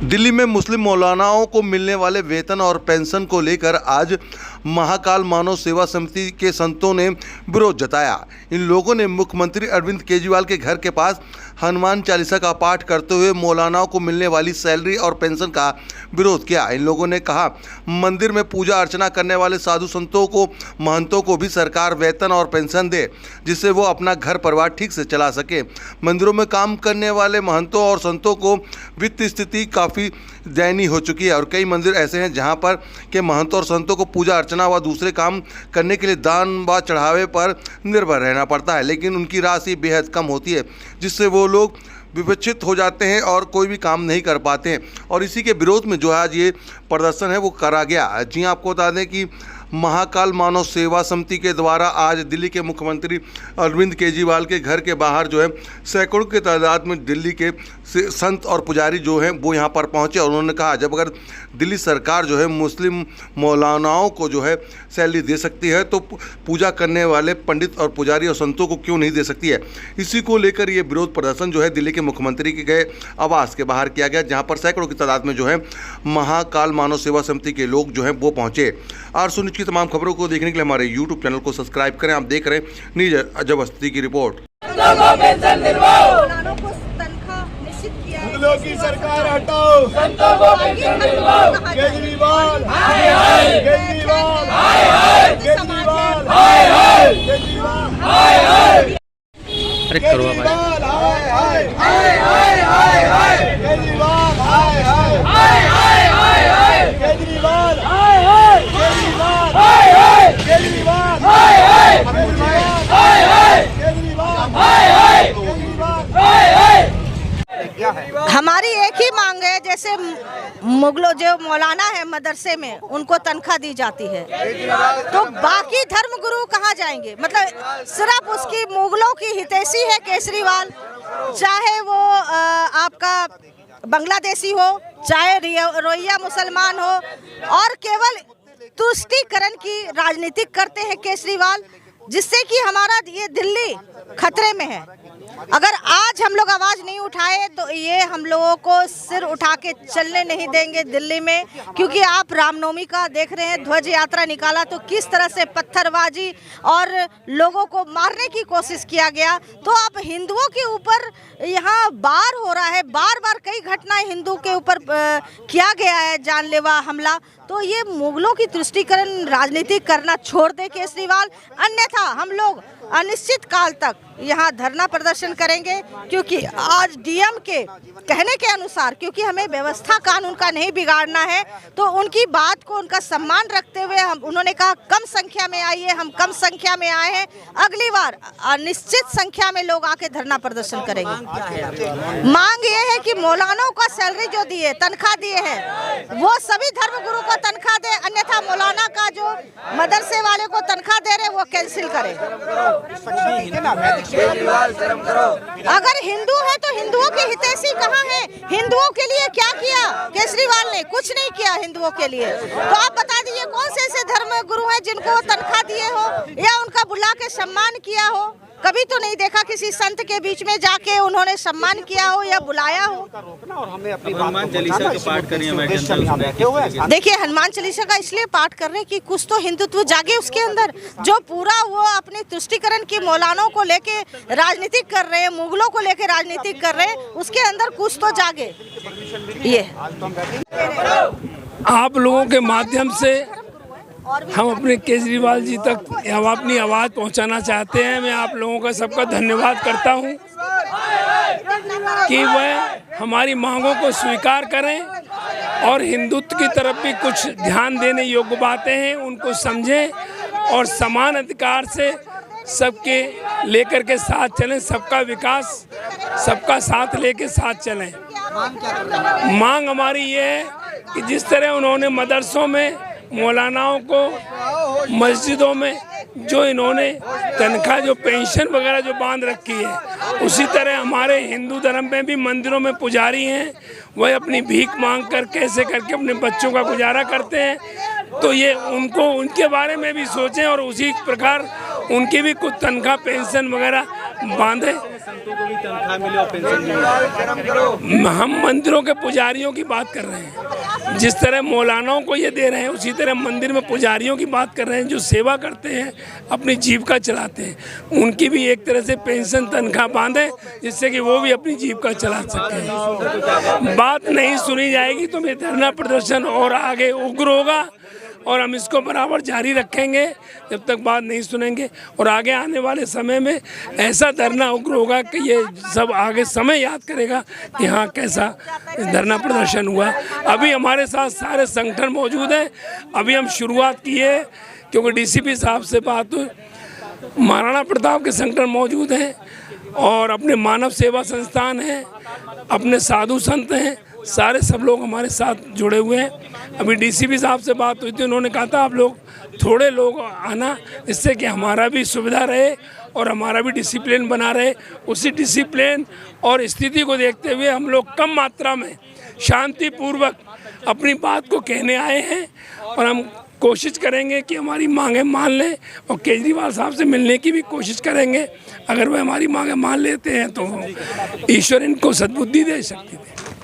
दिल्ली में मुस्लिम मौलानाओं को मिलने वाले वेतन और पेंशन को लेकर आज महाकाल मानव सेवा समिति के संतों ने विरोध जताया। इन लोगों ने मुख्यमंत्री अरविंद केजरीवाल के घर के पास हनुमान चालीसा का पाठ करते हुए मौलानाओं को मिलने वाली सैलरी और पेंशन का विरोध किया। इन लोगों ने कहा, मंदिर में पूजा अर्चना करने वाले साधु संतों को, महंतों को भी सरकार वेतन और पेंशन दे, जिससे वो अपना घर परिवार ठीक से चला सके। मंदिरों में काम करने वाले महंतों और संतों को वित्तीय स्थिति काफ़ी दयनीय हो चुकी है और कई मंदिर ऐसे हैं जहां पर के महंतों और संतों को पूजा अर्चना व दूसरे काम करने के लिए दान व चढ़ावे पर निर्भर रहना पड़ता है, लेकिन उनकी राशि बेहद कम होती है, जिससे वो लोग विवक्षित हो जाते हैं और कोई भी काम नहीं कर पाते हैं। और इसी के विरोध में जो आज ये प्रदर्शन है वो करा गया। जी आपको बता दें कि महाकाल मानव सेवा समिति के द्वारा आज दिल्ली के मुख्यमंत्री अरविंद केजरीवाल के घर के बाहर जो है सैकड़ों की तादाद में दिल्ली के संत और पुजारी जो हैं वो यहाँ पर पहुँचे और उन्होंने कहा, जब अगर दिल्ली सरकार जो है मुस्लिम मौलानाओं को जो है सैलरी दे सकती है तो पूजा करने वाले पंडित और पुजारी और संतों को क्यों नहीं दे सकती है। इसी को लेकर ये विरोध प्रदर्शन जो है दिल्ली के मुख्यमंत्री के गए आवास के बाहर किया गया, जहाँ पर सैकड़ों की तादाद में जो है महाकाल मानव सेवा समिति के लोग जो हैं वो पहुँचे। आरसू न्यूज़ की तमाम खबरों को देखने के लिए हमारे YouTube चैनल को सब्सक्राइब करें। आप देख रहे हैं नीज अजब की रिपोर्ट। मुगलों की सरकार हटाओ, संतों को पेंशन दिलवाओ, केजरीवाल हाय हाय, केजरीवाल हाय हाय, केजरीवाल हाय हाय, केजरीवाल हाय हाय, केजरीवाल हाय हाय, हाय हाय हाय हाय, केजरीवाल हाय हाय, हाय हाय हाय हाय, केजरीवाल हाय हाय, केजरीवाल हाय हाय, केजरीवाल हाय हाय, हाय हाय, केजरीवाल हाय हाय, केजरीवाल हाय हाय। हमारी एक ही मांग है, जैसे मुगलों जो मौलाना है मदरसे में उनको तनख्वाह दी जाती है, तो बाकी धर्म गुरु कहाँ जाएंगे। मतलब सिर्फ उसकी मुगलों की हितैषी है केजरीवाल, चाहे वो आपका बांग्लादेशी हो, चाहे रोहिंग्या मुसलमान हो, और केवल तुष्टीकरण की राजनीति करते हैं केजरीवाल, जिससे कि हमारा ये दिल्ली खतरे में है। अगर आज हम लोग आवाज़ नहीं उठाए तो ये हम लोगों को सिर उठा के चलने नहीं देंगे दिल्ली में, क्योंकि आप रामनवमी का देख रहे हैं, ध्वज यात्रा निकाला तो किस तरह से पत्थरबाजी और लोगों को मारने की कोशिश किया गया। तो अब हिंदुओं के ऊपर यहाँ बार हो रहा है, बार बार कई घटनाएं हिंदू के ऊपर किया गया है, जानलेवा हमला। तो ये मुगलों की तुष्टीकरण राजनीति करना छोड़ दे केजरीवाल, अन्यथा हम लोग अनिश्चित काल तक यहाँ धरना प्रदर्शन करेंगे। क्योंकि आज डीएम के कहने के अनुसार, क्योंकि हमें व्यवस्था कानून का नहीं बिगाड़ना है, तो उनकी बात को, उनका सम्मान रखते हुए उन्होंने कहा कम संख्या में आइए, हम कम संख्या में आए हैं, अगली बार निश्चित संख्या में लोग आके धरना प्रदर्शन करेंगे। मांग ये है कि मौलानाओं का सैलरी जो दिए, तनख्वाह दिए हैं, वो सभी धर्म गुरु को तनख्वाह दे, अन्यथा मौलाना का जो मदरसे वाले को तनख्वाह दे रहे वो कैंसिल करे। अगर हिंदू है तो हिंदुओं की हितैषी कहाँ है? हिंदुओं के लिए क्या किया केजरीवाल ने? कुछ नहीं किया हिंदुओं के लिए। तो आप बता दीजिए कौन से ऐसे धर्म गुरु हैं जिनको तनख्वाह दिए हो या उनका बुला के सम्मान किया हो? कभी तो नहीं देखा किसी संत के बीच में जाके उन्होंने सम्मान किया हो या बुलाया हो। हनुमान चालीसा का पाठ करिए। देखिए, हनुमान चालीसा का इसलिए पाठ कर रहे हैं कि कुछ तो हिंदुत्व जागे उसके अंदर, जो पूरा वो अपने तुष्टीकरण की मौलानों को लेके राजनीति कर रहे हैं, मुगलों को लेके राजनीति कर रहे हैं, उसके अंदर कुछ तो जागे। ये आप लोगों के माध्यम से हम अपने केजरीवाल जी तक हम अपनी आवाज़ पहुंचाना चाहते हैं। मैं आप लोगों का सबका धन्यवाद करता हूं कि वह हमारी मांगों को स्वीकार करें और हिंदुत्व की तरफ भी कुछ ध्यान देने योग्य बातें हैं उनको समझें और समान अधिकार से सबके लेकर के साथ चलें, सबका विकास, सबका साथ लेके साथ चलें। मांग हमारी ये है कि जिस तरह उन्होंने मदरसों में मौलानाओं को, मस्जिदों में जो इन्होंने तनख्वाह, जो पेंशन वगैरह जो बांध रखी है, उसी तरह हमारे हिंदू धर्म में भी मंदिरों में पुजारी हैं, वह अपनी भीख मांग कर कैसे करके अपने बच्चों का गुजारा करते हैं। तो ये उनको, उनके बारे में भी सोचें और उसी प्रकार उनकी भी कुछ तनख्वाह, पेंशन वगैरह बांधे। संतों को भी तनख्वाह मिले और पेंशन मिले। हम मंदिरों के पुजारियों की बात कर रहे हैं, जिस तरह मौलानाओं को ये दे रहे हैं उसी तरह मंदिर में पुजारियों की बात कर रहे हैं, जो सेवा करते हैं, अपनी जीविका चलाते हैं, उनकी भी एक तरह से पेंशन तनख्वाह बांधे, जिससे कि वो भी अपनी जीविका चला सकें। बात नहीं सुनी जाएगी तो ये धरना प्रदर्शन और आगे उग्र होगा और हम इसको बराबर जारी रखेंगे जब तक बात नहीं सुनेंगे। और आगे आने वाले समय में ऐसा धरना उग्र होगा कि ये सब आगे समय याद करेगा कि हाँ कैसा धरना प्रदर्शन हुआ। अभी हमारे साथ सारे संगठन मौजूद हैं। अभी हम शुरुआत की है क्योंकि डीसीपी साहब से बात हुई, महाराणा प्रताप के संगठन मौजूद हैं और अपने मानव सेवा संस्थान हैं, अपने साधु संत हैं, सारे सब लोग हमारे साथ जुड़े हुए हैं। अभी डीसीपी साहब से बात हुई थी, उन्होंने कहा था आप लोग थोड़े लोग आना, इससे कि हमारा भी सुविधा रहे और हमारा भी डिसिप्लिन बना रहे। उसी डिसिप्लिन और स्थिति को देखते हुए हम लोग कम मात्रा में शांतिपूर्वक अपनी बात को कहने आए हैं और हम कोशिश करेंगे कि हमारी मांगें मान लें और केजरीवाल साहब से मिलने की भी कोशिश करेंगे। अगर वह हमारी मांगें मान लेते हैं तो ईश्वर इनको सद्बुद्धि दे सकते थे।